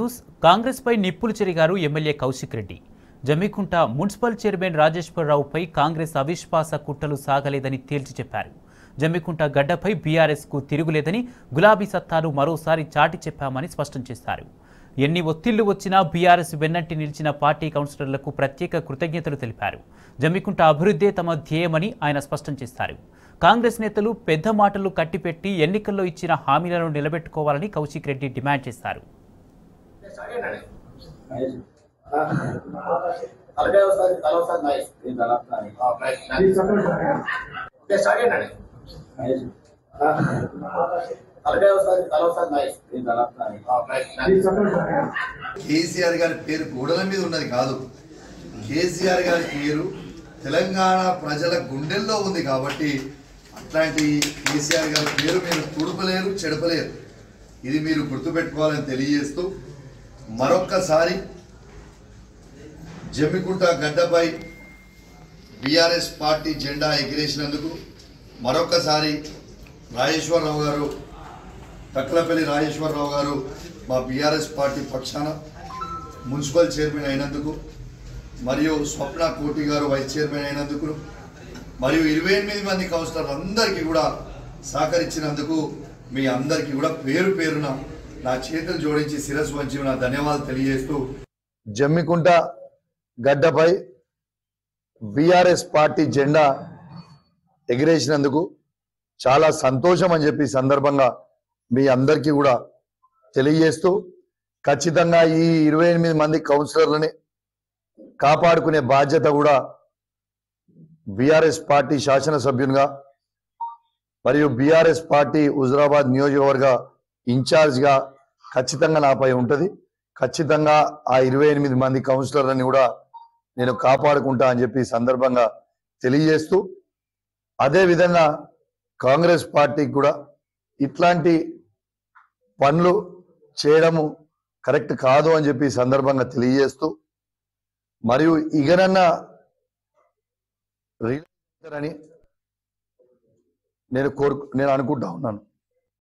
News Congress పై నిప్పులు చెరిగారు MLA Kaushik Reddy. Jammikunta municipal chairman రాజేశ్వరరావుపై కాంగ్రెస్ అవిశ్వాస కుట్రలు సాగలేదని తేల్చి చెప్పారు. జమ్మికుంట గడ్డపై బీఆర్ఎస్ కు తిరుగులేదని, గులాబీ సత్తాను మరోసారి చాటి చెప్పామని స్పష్టం చేశారు. ఎన్ని ఒత్తిళ్లు వచ్చినా బీఆర్ఎస్ వెన్నంటి నిలిచిన పార్టీ కౌన్సిలర్లకు ప్రత్యేక కృతజ్ఞతలు తెలిపారు. జమ్మికుంట అభివృద్ధే తమ ధ్యేయమని ఆయన స్పష్టం చేశారు. కాంగ్రెస్ నేతలు పెద్ద మాటలు కట్టిపెట్టి ఎన్నికల్లో ఇచ్చిన హామీలను నిలబెట్టుకోవాలని కౌశిక్ రెడ్డి డిమాండ్ చేశారు. కేసీఆర్ గారి పేరు గోడల మీద ఉన్నది కాదు. కేసీఆర్ గారి పేరు తెలంగాణ ప్రజల గుండెల్లో ఉంది కాబట్టి అట్లాంటి కేసీఆర్ గారి పేరు మీరు తుడపలేరు, చెడపలేరు. ఇది మీరు గుర్తుపెట్టుకోవాలని తెలియజేస్తూ మరొక్కసారి జమ్మికుంట గడ్డపై బీఆర్ఎస్ పార్టీ జెండా ఎగిరేసినందుకు మరొక్కసారి రాజేశ్వరరావు గారు, తక్కలపల్లి రాజేశ్వరరావు గారు మా బీఆర్ఎస్ పార్టీ పక్షాన మున్సిపల్ చైర్మన్ అయినందుకు, మరియు స్వప్న కోటి గారు వైస్ చైర్మన్ అయినందుకు, మరియు 28 మంది కౌన్సిలర్ అందరికీ కూడా సహకరించినందుకు మీ అందరికీ కూడా పేరు పేరున నా చేతులు జోడించి శిరస్సు వంచి నా ధన్యవాదాలు తెలియజేస్తూ, జమ్మికుంట గడ్డపై బీఆర్ఎస్ పార్టీ జెండా ఎగిరేసినందుకు చాలా సంతోషం అని చెప్పి సందర్భంగా మీ అందరికీ కూడా తెలియజేస్తూ, ఖచ్చితంగా ఈ 28 మంది కౌన్సిలర్లని కాపాడుకునే బాధ్యత కూడా బీఆర్ఎస్ పార్టీ శాసనసభ్యునిగా మరియు బీఆర్ఎస్ పార్టీ హుజురాబాద్ నియోజకవర్గ ఇన్ఛార్జ్గా ఖచ్చితంగా నాపై ఉంటుంది. ఖచ్చితంగా ఆ 28 మంది కౌన్సిలర్లని కూడా నేను కాపాడుకుంటా అని చెప్పి సందర్భంగా తెలియజేస్తూ, అదేవిధంగా కాంగ్రెస్ పార్టీకి కూడా ఇట్లాంటి పనులు చేయడము కరెక్ట్ కాదు అని చెప్పి సందర్భంగా తెలియజేస్తూ, మరియు ఇగనన్నా అని నేను అనుకుంటా ఉన్నాను.